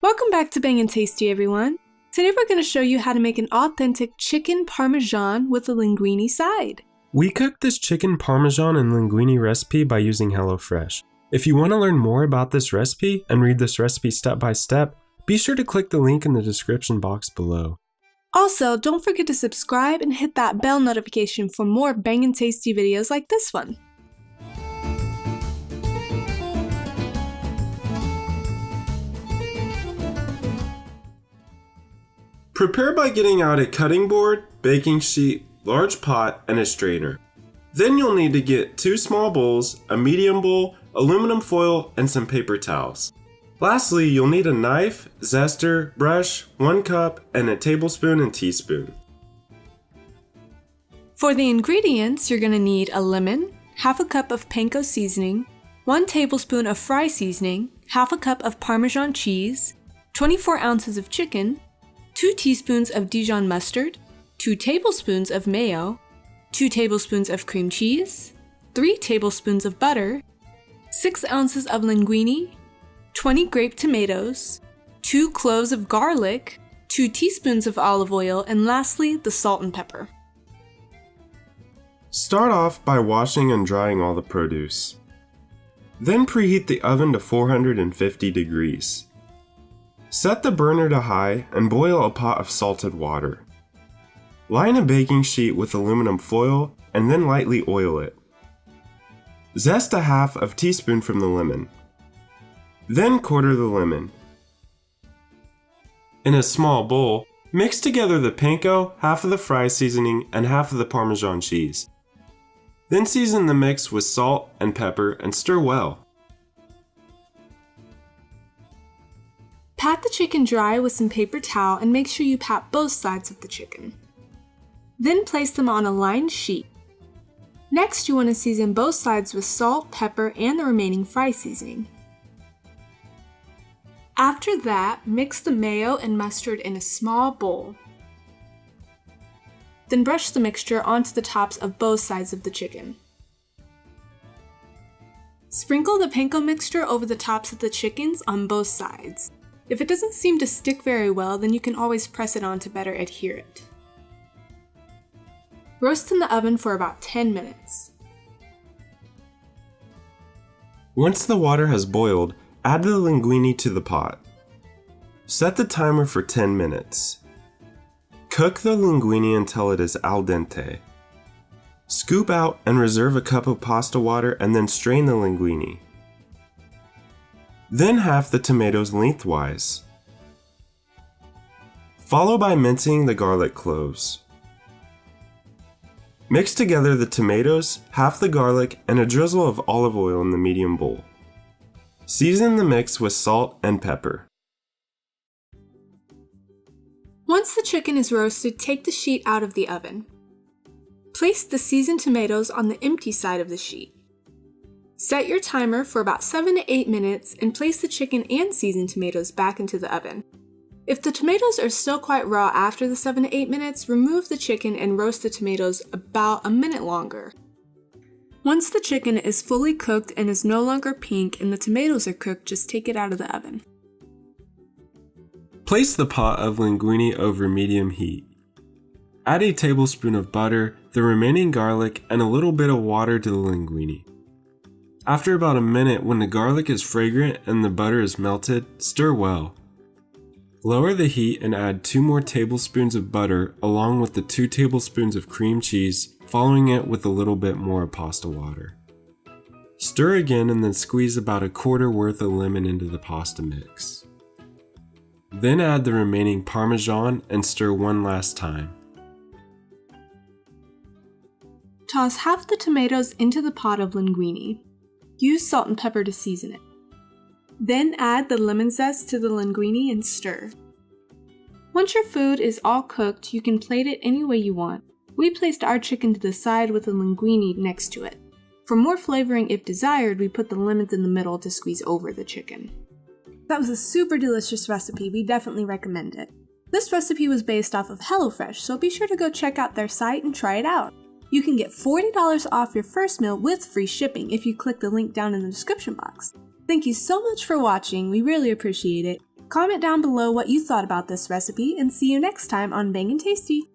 Welcome back to Bangin Tasty, everyone. Today we're going to show you how to make an authentic chicken parmesan with a linguine side. We cooked this chicken parmesan and linguine recipe by using HelloFresh. If you want to learn more about this recipe and read this recipe step by step, be sure to click the link in the description box below. Also, don't forget to subscribe and hit that bell notification for more Bangin Tasty videos like this one. Prepare by getting out a cutting board, baking sheet, large pot, and a strainer. Then you'll need to get 2 small bowls, a medium bowl, aluminum foil, and some paper towels. Lastly, you'll need a knife, zester, brush, 1 cup, and a tablespoon and teaspoon. For the ingredients, you're going to need a lemon, half a cup of Panko seasoning, 1 tablespoon of fry seasoning, half a cup of Parmesan cheese, 24 ounces of chicken, 2 teaspoons of Dijon mustard, 2 tablespoons of mayo, 2 tablespoons of cream cheese, 3 tablespoons of butter, 6 ounces of linguine, 20 grape tomatoes, 2 cloves of garlic, 2 teaspoons of olive oil, and lastly, the salt and pepper. Start off by washing and drying all the produce. Then preheat the oven to 450 degrees. Set the burner to high and boil a pot of salted water. Line a baking sheet with aluminum foil and then lightly oil it. Zest a half of teaspoon from the lemon. Then quarter the lemon. In a small bowl, mix together the panko, half of the fry seasoning, and half of the Parmesan cheese. Then season the mix with salt and pepper and stir well. Pat the chicken dry with some paper towel and make sure you pat both sides of the chicken. Then place them on a lined sheet. Next, you want to season both sides with salt, pepper, and the remaining fry seasoning. After that, mix the mayo and mustard in a small bowl. Then brush the mixture onto the tops of both sides of the chicken. Sprinkle the panko mixture over the tops of the chickens on both sides. If it doesn't seem to stick very well, then you can always press it on to better adhere it. Roast in the oven for about 10 minutes. Once the water has boiled, add the linguine to the pot. Set the timer for 10 minutes. Cook the linguine until it is al dente. Scoop out and reserve a cup of pasta water and then strain the linguine. Then half the tomatoes lengthwise. Follow by mincing the garlic cloves. Mix together the tomatoes, half the garlic, and a drizzle of olive oil in the medium bowl. Season the mix with salt and pepper. Once the chicken is roasted, take the sheet out of the oven. Place the seasoned tomatoes on the empty side of the sheet. Set your timer for about 7 to 8 minutes and place the chicken and seasoned tomatoes back into the oven. If the tomatoes are still quite raw after the 7 to 8 minutes, remove the chicken and roast the tomatoes about a minute longer. Once the chicken is fully cooked and is no longer pink and the tomatoes are cooked, just take it out of the oven. Place the pot of linguine over medium heat. Add a tablespoon of butter, the remaining garlic, and a little bit of water to the linguine. After about a minute, when the garlic is fragrant and the butter is melted, stir well. Lower the heat and add 2 more tablespoons of butter along with the 2 tablespoons of cream cheese, following it with a little bit more pasta water. Stir again and then squeeze about a quarter worth of lemon into the pasta mix. Then add the remaining Parmesan and stir one last time. Toss half the tomatoes into the pot of linguine. Use salt and pepper to season it. Then add the lemon zest to the linguine and stir. Once your food is all cooked, you can plate it any way you want. We placed our chicken to the side with the linguine next to it. For more flavoring if desired, we put the lemons in the middle to squeeze over the chicken. That was a super delicious recipe. We definitely recommend it. This recipe was based off of HelloFresh, so be sure to go check out their site and try it out. You can get $40 off your first meal with free shipping if you click the link down in the description box. Thank you so much for watching. We really appreciate it. Comment down below what you thought about this recipe and see you next time on Bangin' Tasty!